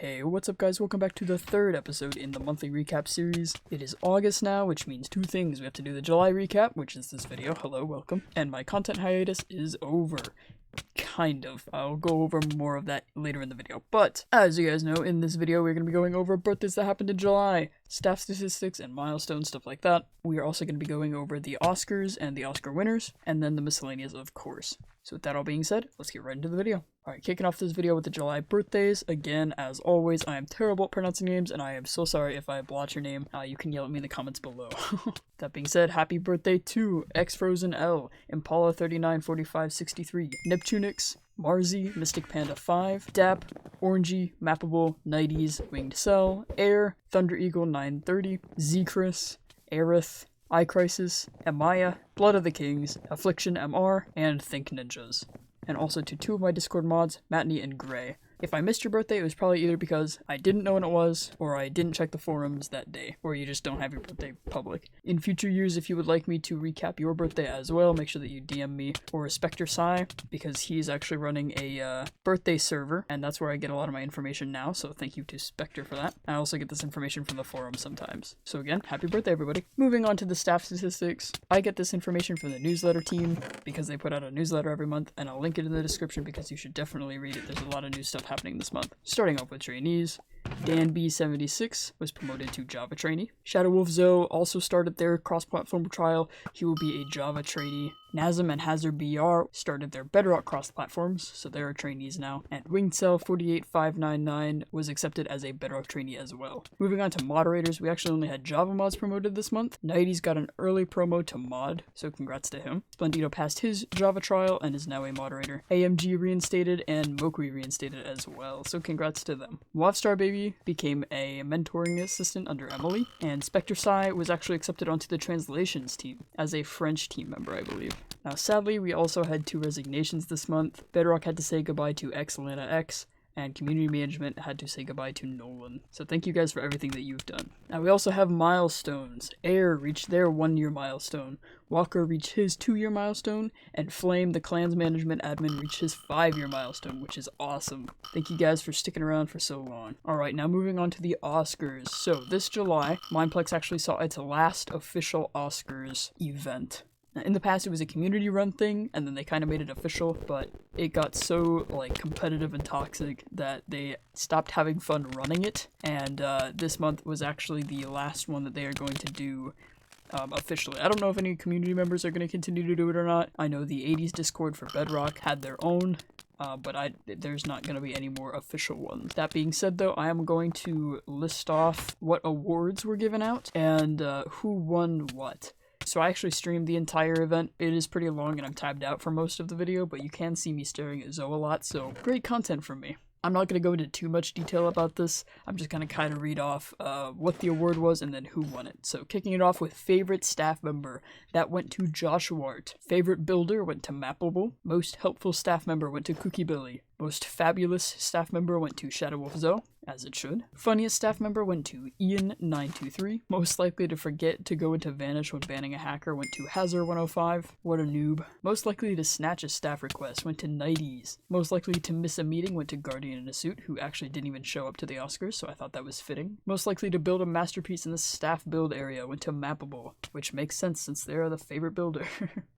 Hey, what's up guys? Welcome back to the third episode in the monthly recap series. It is August now, which means two things. We have to do the July recap, which is this video. Hello, welcome. And my content hiatus is over. Kind of. I'll go over more of that later in the video. But, as you guys know, in this video we're going to be going over birthdays that happened in July, staff statistics and milestones, stuff like that. We are also going to be going over the Oscars and the Oscar winners, and then the miscellaneous, of course. So with that all being said, let's get right into the video. Alright, kicking off this video with the July birthdays. Again, as always, I am terrible at pronouncing names, and I am so sorry if I blotch your name. You can yell at me in the comments below. That being said, happy birthday to X-Frozen L, Impala 394563, Neptunix, Marzi, Mystic Panda 5, Dap, Orangey, Mappable, Nighties, Winged Cell, Air, Thunder Eagle 930, Zekris, Aerith, iCrisis, Amaya, Blood of the Kings, Affliction MR, and Think Ninjas. And also to two of my Discord mods, Matney and Gray. If I missed your birthday, it was probably either because I didn't know when it was, or I didn't check the forums that day, or you just don't have your birthday public. In future years, if you would like me to recap your birthday as well, make sure that you DM me or Spectre Psy, because he's actually running a birthday server, and that's where I get a lot of my information now, so thank you to Spectre for that. I also get this information from the forum sometimes. So again, happy birthday everybody. Moving on to the staff statistics, I get this information from the newsletter team, because they put out a newsletter every month, and I'll link it in the description because you should definitely read it. There's a lot of new stuff happening this month. Starting off with trainees, Dan B76 was promoted to Java trainee. Shadowwolf Zoe also started their cross-platform trial. He will be a Java trainee. Nazem and Hazard BR started their Bedrock cross-platforms, so they are trainees now. And Winged Cell 48599 was accepted as a Bedrock trainee as well. Moving on to moderators, we actually only had Java mods promoted this month. Nighties got an early promo to mod, so congrats to him. Splendido passed his Java trial and is now a moderator. AMG reinstated and Mokri reinstated as well, so congrats to them. Wavstar Baby became a mentoring assistant under Emily, and Spectre Psy was actually accepted onto the translations team as a French team member, I believe. Now sadly, we also had two resignations this month. Bedrock had to say goodbye to Xlana X, and community management had to say goodbye to Nolan. So thank you guys for everything that you've done. Now we also have milestones. Air reached their 1-year milestone, Walker reached his 2-year milestone, and Flame, the clan's management admin, reached his 5-year milestone, which is awesome. Thank you guys for sticking around for so long. Alright, now moving on to the Oscars. So this July, Mindplex actually saw its last official Oscars event. Now, in the past, it was a community-run thing, and then they kind of made it official, but it got so, competitive and toxic that they stopped having fun running it, and this month was actually the last one that they are going to do officially. I don't know if any community members are going to continue to do it or not. I know the 80s Discord for Bedrock had their own, but there's not going to be any more official ones. That being said, though, I am going to list off what awards were given out, and who won what. So I actually streamed the entire event. It is pretty long and I'm tabbed out for most of the video, but you can see me staring at Zoe a lot, so great content from me. I'm not going to go into too much detail about this. I'm just going to kind of read off what the award was and then who won it. So kicking it off with favorite staff member, that went to Josh Wart. Favorite builder went to Mappable. Most helpful staff member went to Cookie Billy. Most fabulous staff member went to Shadowwolf Zoe, as it should. Funniest staff member went to Ian923. Most likely to forget to go into Vanish when banning a hacker went to Hazard105. What a noob. Most likely to snatch a staff request went to Nighties. Most likely to miss a meeting went to Guardian in a Suit, who actually didn't even show up to the Oscars, so I thought that was fitting. Most likely to build a masterpiece in the staff build area went to Mappable, which makes sense since they're the favorite builder.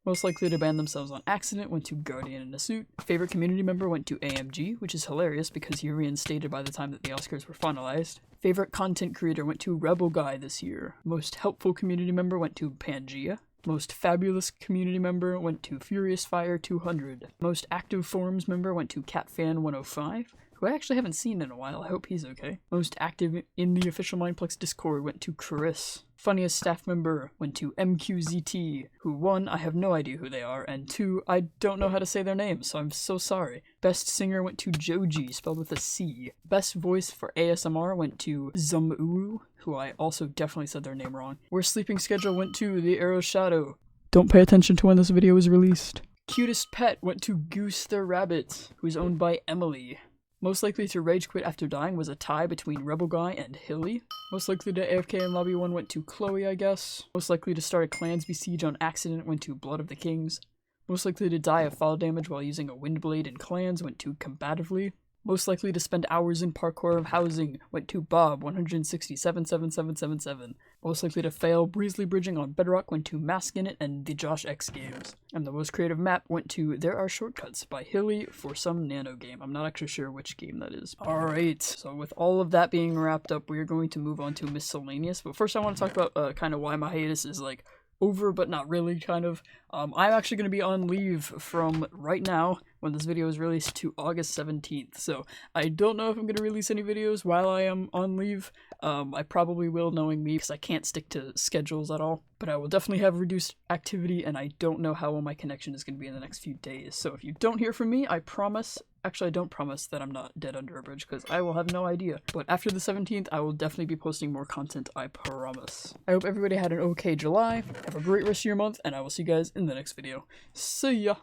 Most likely to ban themselves on accident went to Guardian in a Suit. Favorite community member went to AMG, which is hilarious because he reinstated by the time that the Oscars were finalized. Favorite content creator went to Rebel Guy this year. Most helpful community member went to Pangea. Most fabulous community member went to Furious Fire 200. Most active forums member went to CatFan105, who I actually haven't seen in a while. I hope he's okay. Most active in the official Mindplex Discord went to Chris. Funniest staff member went to MQZT, who 1, I have no idea who they are, and 2, I don't know how to say their names, so I'm so sorry. Best singer went to Joji, spelled with a C. Best voice for ASMR went to Zumuru, who I also definitely said their name wrong. Worst sleeping schedule went to The Arrow Shadow. Don't pay attention to when this video is released. Cutest pet went to Goose the Rabbit, who's owned by Emily. Most likely to rage quit after dying was a tie between Rebel Guy and Hilly. Most likely to AFK in Lobby 1 went to Chloe, I guess. Most likely to start a Clansby siege on accident went to Blood of the Kings. Most likely to die of fall damage while using a Windblade in Clans went to Combatively. Most likely to spend hours in parkour of housing went to Bob, 167,77777. Most likely to fail breezely bridging on Bedrock went to Maskinit and the Josh X games. And the most creative map went to There Are Shortcuts by Hilly for some nano game. I'm not actually sure which game that is. Alright, so with all of that being wrapped up, we are going to move on to Miscellaneous. But first I want to talk about kind of why my hiatus is like over but not really, kind of. I'm actually going to be on leave from right now, when this video is released, to August 17th, so I don't know if I'm going to release any videos while I am on leave. I probably will, knowing me, because I can't stick to schedules at all, but I will definitely have reduced activity, and I don't know how well my connection is going to be in the next few days, so if you don't hear from me, I promise, actually I don't promise that I'm not dead under a bridge, because I will have no idea, but after the 17th, I will definitely be posting more content, I promise. I hope everybody had an okay July, have a great rest of your month, and I will see you guys in the next video. See ya!